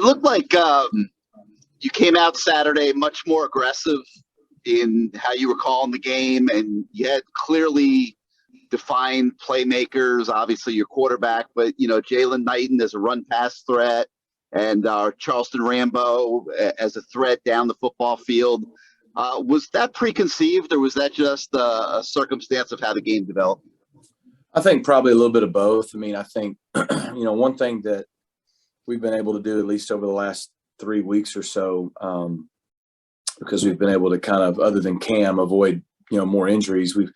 It looked like you came out Saturday much more aggressive in how you were calling the game, and you had clearly defined playmakers. Obviously, your quarterback, but Jalen Knighton as a run pass threat, and Charleston Rambo as a threat down the football field. Was that preconceived, or was that just a circumstance of how the game developed? I think probably a little bit of both. I mean, I think one thing that we've been able to do, at least over the last 3 weeks or so, because we've been able to kind of, other than Cam, avoid more injuries. We've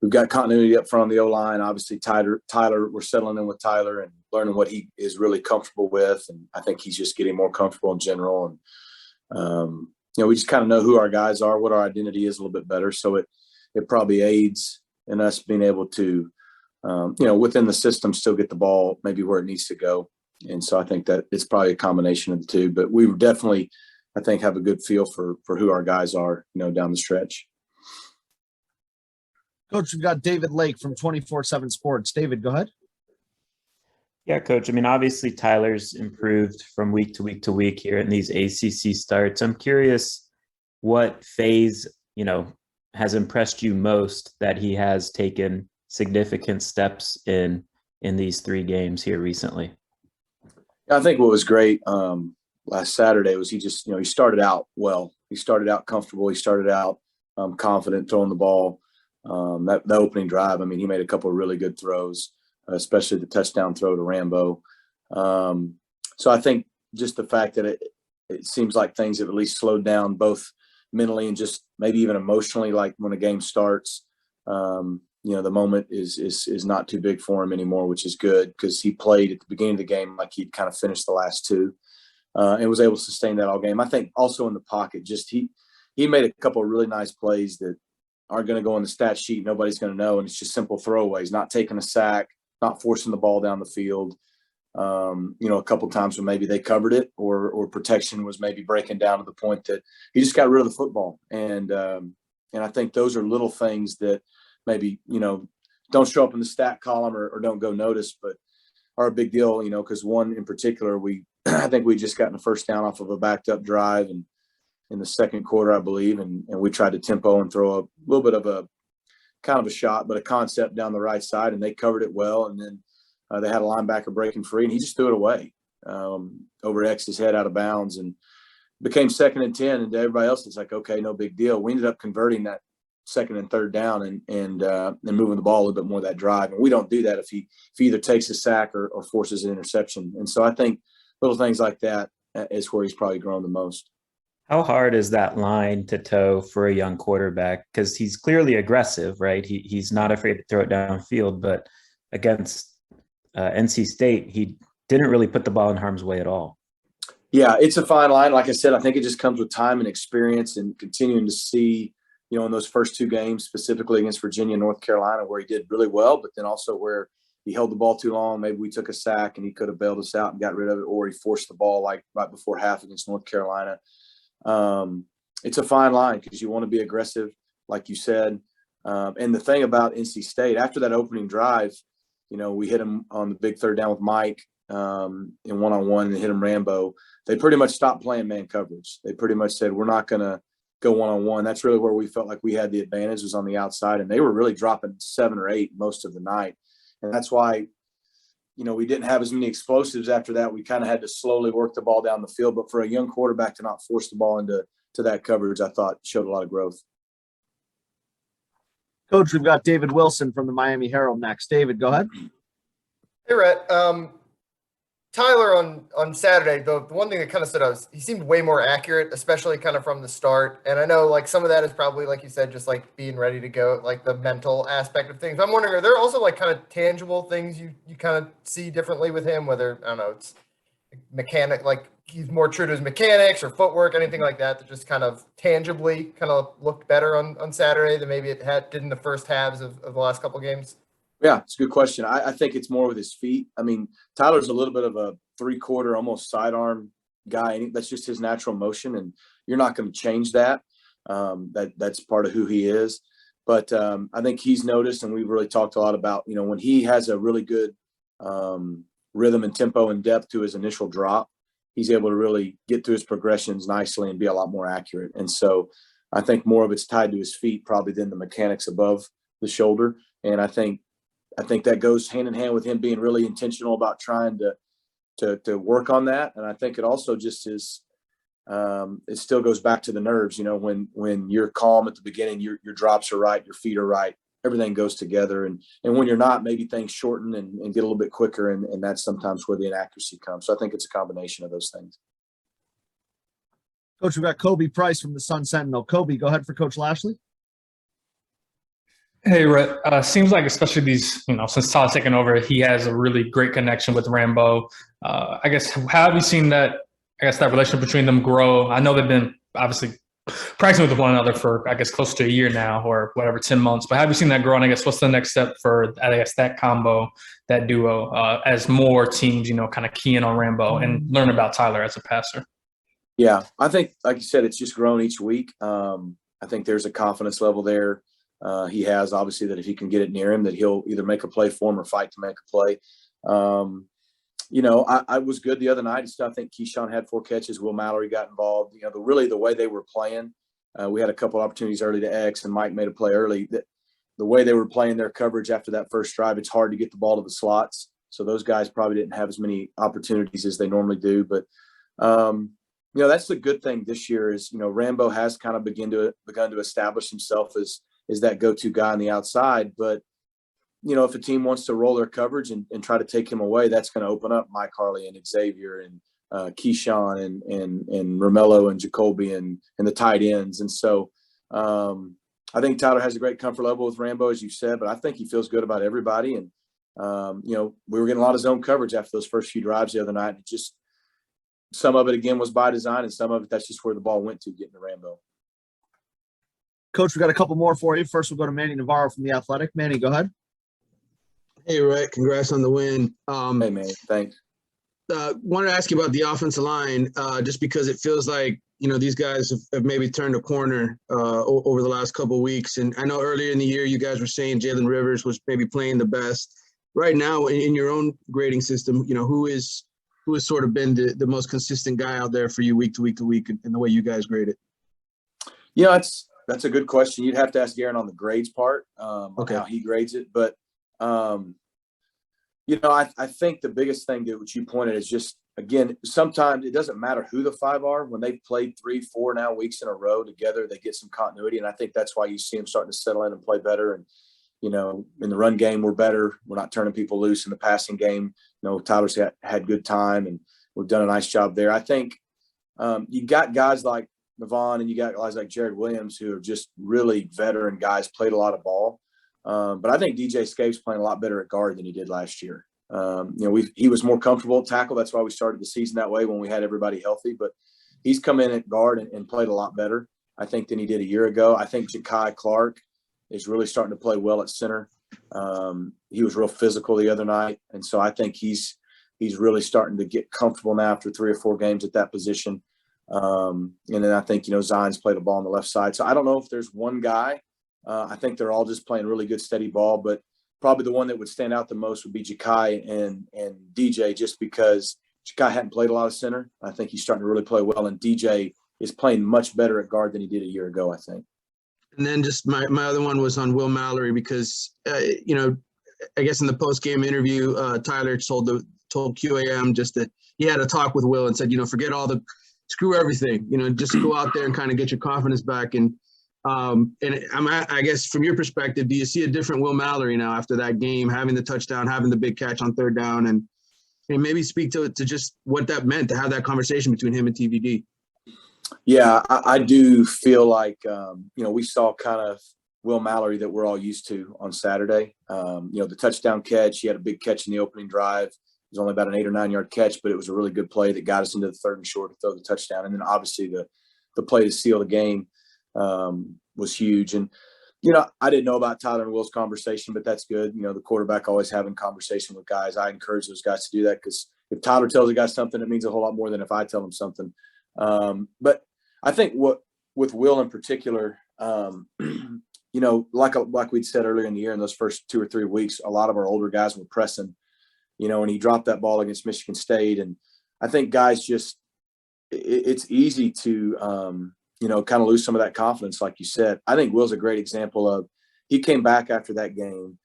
got continuity up front on the O-line. Obviously, Tyler, we're settling in with Tyler and learning what he is really comfortable with, and I think he's just getting more comfortable in general. And we just kind of know who our guys are, what our identity is a little bit better. So it probably aids in us being able to, within the system, still get the ball maybe where it needs to go. And so I think that it's probably a combination of the two. But we definitely, I think, have a good feel for who our guys are, down the stretch. Coach, we've got David Lake from 24/7 Sports. David, go ahead. Yeah, Coach. I mean, obviously Tyler's improved from week to week to week here in these ACC starts. I'm curious what phase, has impressed you most that he has taken significant steps in these 3 games here recently. I think what was great last Saturday was he just, he started out well. He started out comfortable. He started out confident throwing the ball. That opening drive, I mean, he made a couple of really good throws, especially the touchdown throw to Rambo. So I think just the fact that it seems like things have at least slowed down both mentally and just maybe even emotionally, like when a game starts, the moment is not too big for him anymore, which is good because he played at the beginning of the game like he'd kind of finished the last 2 and was able to sustain that all game. I think also in the pocket, just he made a couple of really nice plays that aren't going to go on the stat sheet. Nobody's going to know. And it's just simple throwaways, not taking a sack, not forcing the ball down the field. A couple of times when maybe they covered it or protection was maybe breaking down to the point that he just got rid of the football. And I think those are little things that maybe, don't show up in the stat column or don't go noticed, but are a big deal, because one in particular, I think we just gotten a first down off of a backed up drive and in the second quarter, I believe. And we tried to tempo and throw a little bit of a kind of a shot, but a concept down the right side, and they covered it well. And then they had a linebacker breaking free, and he just threw it away over X's head out of bounds and became 2nd and 10. And to everybody else, it's like, okay, no big deal. We ended up converting that 2nd and 3rd down and moving the ball a little bit more that drive. And we don't do that if he either takes a sack or forces an interception. And so I think little things like that is where he's probably grown the most. How hard is that line to toe for a young quarterback? Because he's clearly aggressive, right? He's not afraid to throw it downfield, but against NC State, he didn't really put the ball in harm's way at all. Yeah, it's a fine line. Like I said, I think it just comes with time and experience and continuing to see, in those first 2 games, specifically against Virginia and North Carolina, where he did really well, but then also where he held the ball too long. Maybe we took a sack and he could have bailed us out and got rid of it, or he forced the ball like right before half against North Carolina. It's a fine line because you want to be aggressive, like you said. And the thing about NC State, after that opening drive, we hit him on the big 3rd down with Mike in one-on-one and hit him Rambo. They pretty much stopped playing man coverage. They pretty much said, we're not going to go one-on-one. That's really where we felt like we had the advantage, was on the outside. And they were really dropping 7 or 8 most of the night. And that's why, we didn't have as many explosives after that. We kind of had to slowly work the ball down the field. But for a young quarterback to not force the ball into that coverage, I thought showed a lot of growth. Coach, we've got David Wilson from the Miami Herald next. David, go ahead. Hey, Rhett. Tyler on Saturday, the one thing that kind of stood out is he seemed way more accurate, especially kind of from the start. And I know like some of that is probably, like you said, just like being ready to go, like the mental aspect of things. I'm wondering, are there also like kind of tangible things you kind of see differently with him, whether, I don't know, it's mechanic, like he's more true to his mechanics or footwork, anything like that just kind of tangibly kind of looked better on Saturday than maybe it did in the first halves of the last couple of games? Yeah, it's a good question. I think it's more with his feet. I mean, Tyler's a little bit of a 3/4, almost sidearm guy. And that's just his natural motion, and you're not going to change that. That's part of who he is. But I think he's noticed, and we've really talked a lot about, when he has a really good rhythm and tempo and depth to his initial drop, he's able to really get through his progressions nicely and be a lot more accurate. And so I think more of it's tied to his feet probably than the mechanics above the shoulder. And I think that goes hand in hand with him being really intentional about trying to work on that. And I think it also just is, it still goes back to the nerves. You know, when you're calm at the beginning, your drops are right, your feet are right, everything goes together. And when you're not, maybe things shorten and get a little bit quicker. And that's sometimes where the inaccuracy comes. So I think it's a combination of those things. Coach, we've got Kobe Price from the Sun Sentinel. Kobe, go ahead for Coach Lashlee. Hey, Rhett. Seems like especially these, since Todd's taken over, he has a really great connection with Rambo. I guess, how have you seen that, that relationship between them grow? I know they've been obviously practicing with one another for, close to a year now or whatever, 10 months. But how have you seen that grow? And I guess what's the next step for, that combo, that duo, as more teams, kind of key in on Rambo and learn about Tyler as a passer? Yeah, I think, like you said, it's just grown each week. I think there's a confidence level there. He has, obviously, that if he can get it near him, that he'll either make a play for him or fight to make a play. I was good the other night. I think Keyshawn had 4 catches. Will Mallory got involved. The way they were playing, we had a couple opportunities early to X, and Mike made a play early. The way they were playing their coverage after that first drive, it's hard to get the ball to the slots. So those guys probably didn't have as many opportunities as they normally do. But that's the good thing this year is, Rambo has kind of begun to establish himself as that go-to guy on the outside. But, if a team wants to roll their coverage and try to take him away, that's going to open up Mike Harley and Xavier and Keyshawn and Romello and Jacoby and the tight ends. And so I think Tyler has a great comfort level with Rambo, as you said, but I think he feels good about everybody. And, we were getting a lot of zone coverage after those first few drives the other night. It just, some of it, again, was by design, and some of it, that's just where the ball went to getting to Rambo. Coach, we've got a couple more for you. First, we'll go to Manny Navarro from The Athletic. Manny, go ahead. Hey, Rhett, congrats on the win. Hey, man, thanks. Wanted to ask you about the offensive line, just because it feels like, these guys have maybe turned a corner over the last couple of weeks. And I know earlier in the year, you guys were saying Jalen Rivers was maybe playing the best. Right now, in your own grading system, who has sort of been the most consistent guy out there for you week to week to week in the way you guys grade it? That's a good question. You'd have to ask Aaron on the grades part, okay, how he grades it. But, I think the biggest thing that what you pointed is just, again, sometimes it doesn't matter who the 5 are. When they've played 3-4 now weeks in a row together, they get some continuity. And I think that's why you see them starting to settle in and play better. And, in the run game, we're better. We're not turning people loose in the passing game. Tyler's had good time, and we've done a nice job there. I think you got guys like Navon and you got guys like Jared Williams who are just really veteran guys, played a lot of ball. But I think DJ Scape's playing a lot better at guard than he did last year. He was more comfortable at tackle. That's why we started the season that way when we had everybody healthy. But he's come in at guard and played a lot better, I think, than he did a year ago. I think Ja'Kai Clark is really starting to play well at center. He was real physical the other night. And so I think he's really starting to get comfortable now after 3 or 4 games at that position. And then I think, Zion's played a ball on the left side. So I don't know if there's one guy. I think they're all just playing really good, steady ball. But probably the one that would stand out the most would be Ja'Kai and DJ, just because Ja'Kai hadn't played a lot of center. I think he's starting to really play well. And DJ is playing much better at guard than he did a year ago, I think. And then just my other one was on Will Mallory because, I guess in the post-game interview, Tyler told QAM just that he had a talk with Will and said, forget screw everything, just go out there and kind of get your confidence back. And I guess from your perspective, do you see a different Will Mallory now after that game, having the touchdown, having the big catch on 3rd down, and maybe speak to just what that meant to have that conversation between him and TVD? Yeah, I do feel like, we saw kind of Will Mallory that we're all used to on Saturday. The touchdown catch, he had a big catch in the opening drive. It was only about an 8 or 9 yard catch, but it was a really good play that got us into the 3rd and short to throw the touchdown. And then obviously the play to seal the game was huge. And, I didn't know about Tyler and Will's conversation, but that's good. The quarterback always having conversation with guys. I encourage those guys to do that because if Tyler tells a guy something, it means a whole lot more than if I tell him something. But I think with Will in particular, like we'd said earlier in the year, in those first 2 or 3 weeks, a lot of our older guys were pressing, and he dropped that ball against Michigan State. And I think guys just it's easy to, kind of lose some of that confidence, like you said. I think Will's a great example of, he came back after that game,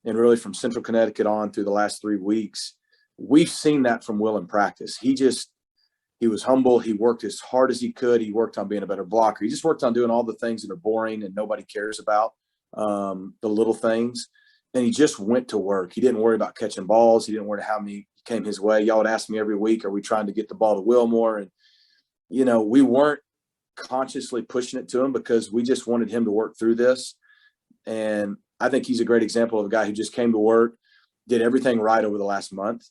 and really from Central Connecticut on through the last 3 weeks, we've seen that from Will in practice. He was humble. He worked as hard as he could. He worked on being a better blocker. He just worked on doing all the things that are boring and nobody cares about, the little things. And he just went to work. He didn't worry about catching balls. He didn't worry how many came his way. Y'all would ask me every week, are we trying to get the ball to Will more? And, we weren't consciously pushing it to him because we just wanted him to work through this. And I think he's a great example of a guy who just came to work, did everything right over the last month.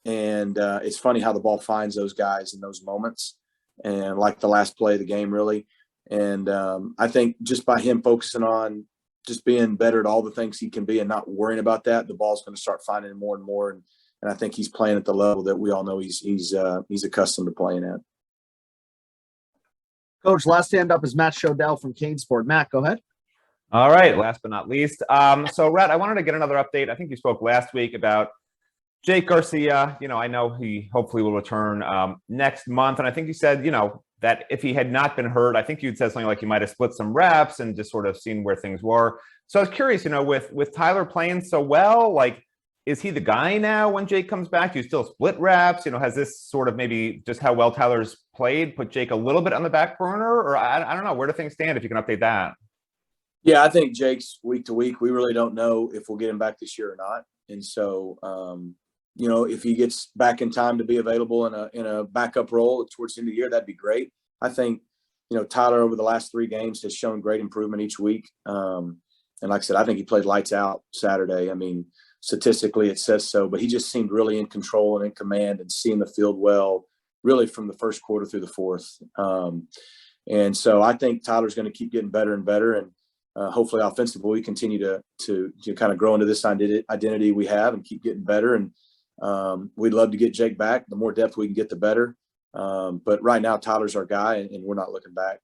And it's funny how the ball finds those guys in those moments, and like the last play of the game, really. And I think just by him focusing on just being better at all the things he can be and not worrying about that, the ball's going to start finding him more and more. And I think he's playing at the level that we all know he's accustomed to playing at. Coach, last hand up is Matt Shodell from Canesport. Matt, go ahead. All right, last but not least. So Rhett, I wanted to get another update. I think you spoke last week about Jake Garcia. I know he hopefully will return next month. And I think you said, that if he had not been hurt, I think you'd said something like you might have split some reps and just sort of seen where things were. So I was curious, with Tyler playing so well, like, is he the guy now when Jake comes back? Do you still split reps? Has this sort of maybe just how well Tyler's played put Jake a little bit on the back burner? Or I don't know. Where do things stand if you can update that? Yeah, I think Jake's week to week. We really don't know if we'll get him back this year or not. And so, if he gets back in time to be available in a backup role towards the end of the year, that'd be great. I think, Tyler over the last 3 games has shown great improvement each week. And like I said, I think he played lights out Saturday. I mean, statistically it says so, but he just seemed really in control and in command and seeing the field well, really from the first quarter through the fourth. And so I think Tyler's going to keep getting better and better. And hopefully offensively, we continue to kind of grow into this identity we have and keep getting better. And we'd love to get Jake back. The more depth we can get, the better. But right now, Tyler's our guy, and we're not looking back.